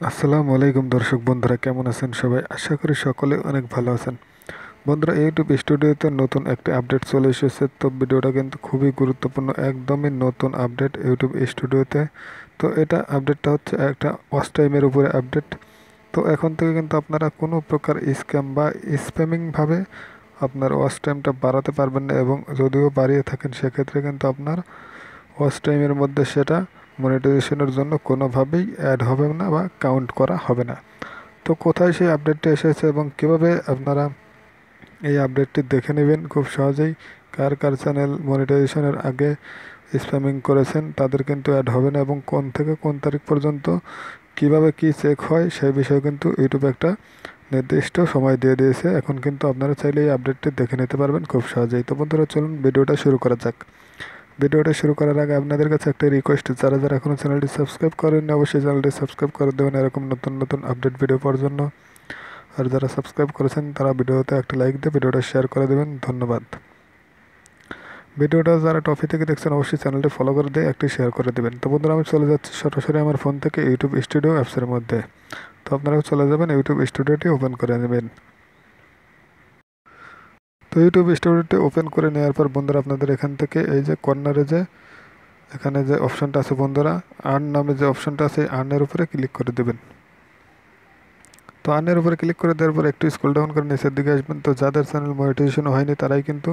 আসসালামু আলাইকুম দর্শক বন্ধুরা, কেমন আছেন সবাই? আশা করি সকলে অনেক ভালো আছেন। বন্ধুরা, ইউটিউব স্টুডিওতে নতুন একটি আপডেট চলে এসেছে। তো ভিডিওটা কিন্তু খুবই গুরুত্বপূর্ণ, একদমই নতুন আপডেট ইউটিউব স্টুডিওতে। তো এটা আপডেটটা হচ্ছে একটা ওয়াচ টাইমের উপরে আপডেট। তো এখন থেকে কিন্তু আপনারা কোনো প্রকার স্ক্যাম বা স্প্যামিংভাবে আপনার ওয়াচ টাইমটা বাড়াতে পারবেন না, এবং যদিও বাড়িয়ে থাকেন সেক্ষেত্রে কিন্তু আপনার ওয়াচ টাইমের মধ্যে সেটা মনিটাইজেশনের জন্য কোনোভাবেই অ্যাড হবে না বা কাউন্ট করা হবে না। তো কোথায় সেই আপডেটটি এসেছে এবং কিভাবে আপনারা এই আপডেটটি দেখে নেবেন খুব সহজেই, কার কার চ্যানেল মনিটাইজেশনের আগে স্প্যামিং করেছেন তাদের কিন্তু অ্যাড হবে না, এবং কোন থেকে কোন তারিখ পর্যন্ত কিভাবে কি চেক হয় সেই বিষয়ে কিন্তু ইউটিউব একটা নির্দিষ্ট সময় দিয়ে দিয়েছে। এখন কিন্তু আপনারা চাইলে এই আপডেটটি দেখে নিতে পারবেন খুব সহজেই। তো বন্ধুরা, চলুন ভিডিওটা শুরু করা যাক। ভিডিওটা শুরু করার আগে আপনাদের কাছে একটা রিকোয়েস্ট, যারা যারা এখনও চ্যানেলটি সাবস্ক্রাইব করেননি অবশ্যই চ্যানেলটি সাবস্ক্রাইব করে দেবেন এরকম নতুন নতুন আপডেট ভিডিও পাওয়ার জন্য। আর যারা সাবস্ক্রাইব করেছেন তারা ভিডিওতে একটা লাইক দিয়ে ভিডিওটা শেয়ার করে দেবেন, ধন্যবাদ। ভিডিওটা যারা টপি থেকে দেখছেন অবশ্যই চ্যানেলটি ফলো করে দিয়ে একটি শেয়ার করে দেবেন। তো বন্ধুরা, আমি চলে যাচ্ছি সরাসরি আমার ফোন থেকে ইউটিউব স্টুডিও অ্যাপসের মধ্যে। তো আপনারাও চলে যাবেন, ইউটিউব স্টুডিওটি ওপেন করে নেবেন। তো ইউটিউব স্টুডিওটি ওপেন করে নেওয়ার পর বন্ধুরা, আপনাদের এখান থেকে এই যে কর্নারে যে এখানে যে অপশনটা আছে বন্ধুরা, আর্ন নামে যে অপশনটা আছে, আর্নের উপরে ক্লিক করে দেবেন। তো আর্নের উপরে ক্লিক করে দেওয়ার পর একটু স্ক্রল ডাউন করে নিচের দিকে আসবেন। তো যাদের চ্যানেল মনিটাইজেশন হয়নি তারাই কিন্তু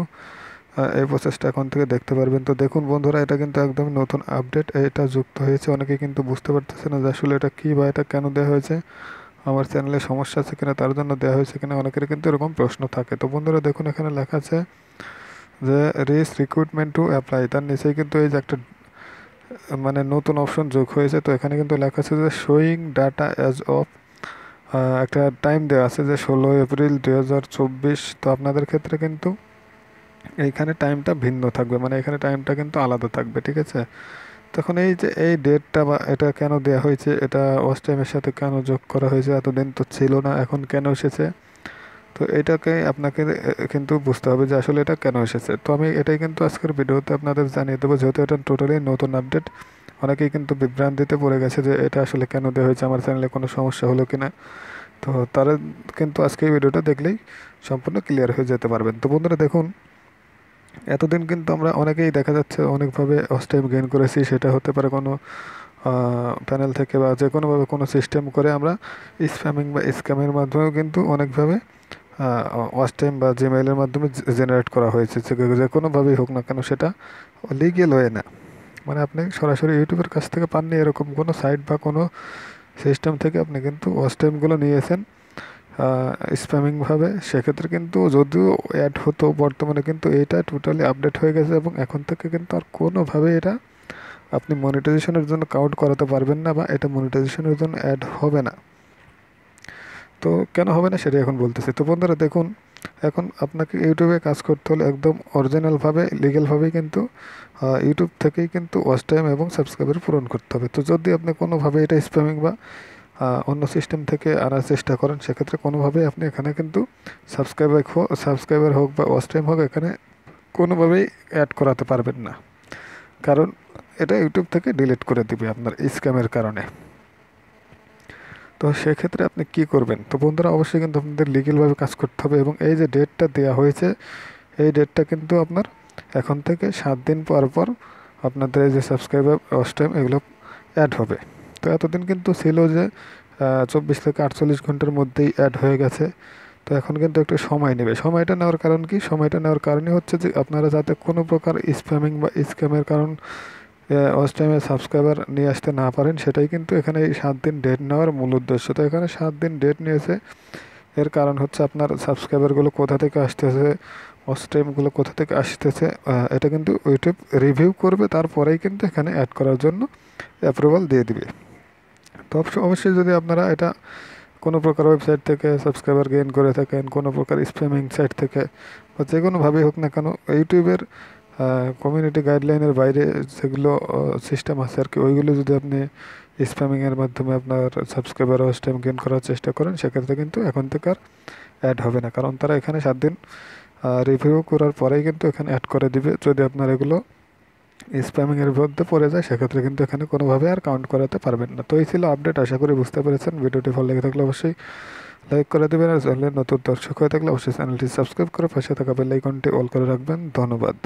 এই প্রসেসটা এখন থেকে দেখতে পারবেন। তো দেখুন বন্ধুরা, এটা কিন্তু একদম নতুন আপডেট, এটা যুক্ত হয়েছে। অনেকে কিন্তু বুঝতে পারতেছে না যে আসলে এটা কী বা এটা কেন দেওয়া হয়েছে, আমার চ্যানেলে সমস্যা আছে কিনা, তার জন্য দেওয়া হয়েছে কিনা, অনেকের কিন্তু এরকম প্রশ্ন থাকে। তো বন্ধুরা দেখুন, এখানে লেখা আছে যে রিক্রুটমেন্ট টু অ্যাপ্লাই, তার নিচেই কিন্তু এই যে একটা মানে নতুন অপশন যোগ হয়েছে। তো এখানে কিন্তু লেখা আছে যে শোয়িং ডাটা অ্যাজ অফ, একটা টাইম দেওয়া আছে যে 16 এপ্রিল 2024। তো আপনাদের ক্ষেত্রে কিন্তু এইখানে টাইমটা ভিন্ন থাকবে, মানে এখানে টাইমটা কিন্তু আলাদা থাকবে, ঠিক আছে? তখন এই যে এই ডেটটা বা এটা কেন দেওয়া হয়েছে, এটা ওয়াচ টাইমের সাথে কেন যোগ করা হয়েছে, এতদিন তো ছিল না, এখন কেন এসেছে, তো এটাকে আপনাকে কিন্তু বুঝতে হবে যে আসলে এটা কেন এসেছে। তো আমি এটাই কিন্তু আজকের ভিডিওতে আপনাদের জানিয়ে দেবো, যেহেতু এটা টোটালি নতুন আপডেট। অনেকেই কিন্তু বিভ্রান্তিতে পড়ে গেছে যে এটা আসলে কেন দেওয়া হয়েছে, আমার চ্যানেলে কোনো সমস্যা হলো কিনা। তো তারা কিন্তু আজকে এই ভিডিওটা দেখলেই সম্পূর্ণ ক্লিয়ার হয়ে যেতে পারবেন। তো বন্ধুরা দেখুন, এতদিন কিন্তু আমরা অনেকেই দেখা যাচ্ছে অনেকভাবে ওয়াচ টাইম গেইন করেছি, সেটা হতে পারে কোনো প্যানেল থেকে বা যে কোনোভাবে কোনো সিস্টেম করে আমরা স্প্যামিং বা স্ক্যামের মাধ্যমেও কিন্তু অনেকভাবে ওয়াচ টাইম বা জিমেইলের মাধ্যমে জেনারেট করা হয়েছে, যে কোনোভাবেই হোক না কেন সেটা লিগেল হয়ে না। মানে আপনি সরাসরি ইউটিউবের কাছ থেকে পাননি, এরকম কোনো সাইট বা কোনো সিস্টেম থেকে আপনি কিন্তু ওয়াচ টাইমগুলো নিয়েছেন স্প্যামিংভাবে। সেক্ষেত্রে কিন্তু যদিও অ্যাড হতো, বর্তমানে কিন্তু এটা টোটালি আপডেট হয়ে গেছে, এবং এখন থেকে কিন্তু আর কোনোভাবে এটা আপনি মনিটাইজেশনের জন্য কাউন্ট করাতে পারবেন না, বা এটা মনিটাইজেশনের জন্য অ্যাড হবে না। তো কেন হবে না সেটা এখন বলতেছি। তো বন্ধুরা দেখুন, এখন আপনাকে ইউটিউবে কাজ করতে হলে একদম অরিজিনালভাবে লিগ্যালভাবেই কিন্তু ইউটিউব থেকেই কিন্তু ওয়াচ টাইম এবং সাবস্ক্রাইবার পূরণ করতে হবে। তো যদি আপনি কোনোভাবে এটা স্প্যামিং বা অন্য সিস্টেম থেকে আনার চেষ্টা করেন, সেক্ষেত্রে কোনোভাবেই আপনি এখানে কিন্তু সাবস্ক্রাইবার হোক বা ওয়াচ টাইম হোক, এখানে কোনোভাবেই অ্যাড করাতে পারবেন না, কারণ এটা ইউটিউব থেকে ডিলিট করে দিবে আপনার স্ক্যামের কারণে। তো সেক্ষেত্রে আপনি কি করবেন? তো বন্ধুরা অবশ্যই কিন্তু আপনাদের লিগ্যালভাবে কাজ করতে হবে, এবং এই যে ডেটটা দেওয়া হয়েছে এই ডেটটা কিন্তু আপনার এখন থেকে 7 দিন পর পর আপনাদের এই যে সাবস্ক্রাইবার ওয়াচ টাইম এগুলো অ্যাড হবে। তো এতদিন কিন্তু ছিল যে 24 থেকে 48 ঘন্টার মধ্যেই অ্যাড হয়ে গেছে। তো এখন কিন্তু একটু সময় নেবে। সময়টা নেওয়ার কারণ কি? সময়টা নেওয়ার কারণই হচ্ছে যে আপনারা যাতে কোনো প্রকার স্প্যামিং বা স্ক্যামের কারণ ওয়াচ টাইমে সাবস্ক্রাইবার নিয়ে আসতে না পারেন, সেটাই কিন্তু এখানে এই 7 দিন ডেট নেওয়ার মূল উদ্দেশ্য। তো এখানে 7 দিন ডেট নিয়েছে, এর কারণ হচ্ছে আপনার সাবস্ক্রাইবারগুলো কোথা থেকে আসতেছে, ওয়াচ টাইমগুলো কোথা থেকে আসতেছে, এটা কিন্তু ইউটিউব রিভিউ করবে, তারপরেই কিন্তু এখানে অ্যাড করার জন্য অ্যাপ্রুভাল দিয়ে দিবে। তো অবশ্যই যদি আপনারা এটা কোনো প্রকার ওয়েবসাইট থেকে সাবস্ক্রাইবার গেইন করে থাকেন, কোনো প্রকার স্প্যামিং সাইট থেকে বা যে কোনোভাবেই হোক না কেন, ইউটিউবের কমিউনিটি গাইডলাইনের বাইরে যেগুলো সিস্টেম আছে আর কি, ওইগুলো যদি আপনি স্প্যামিংয়ের মাধ্যমে আপনার সাবস্ক্রাইবার ওয়াচ টাইম গেইন করার চেষ্টা করেন, সেক্ষেত্রে কিন্তু এখন থেকে আর অ্যাড হবে না, কারণ তারা এখানে 7 দিন রিভিউ করার পরেই কিন্তু এখানে অ্যাড করে দিবে, যদি আপনার এগুলো স্প্যামিংয়ের মধ্যে পড়ে যায়, সেক্ষেত্রে কিন্তু এখানে কোনোভাবে আর কাউন্ট করাতে পারবেন না। তো এই ছিল আপডেট, আশা করি বুঝতে পেরেছেন। ভিডিওটি ভালো লেগে থাকলে অবশ্যই লাইক করে দেবেন, আর চ্যানেলে নতুন দর্শক হয়ে থাকলে অবশ্যই চ্যানেলটি সাবস্ক্রাইব করে পাশে থাকা বেল আইকনটি অল করে রাখবেন। ধন্যবাদ।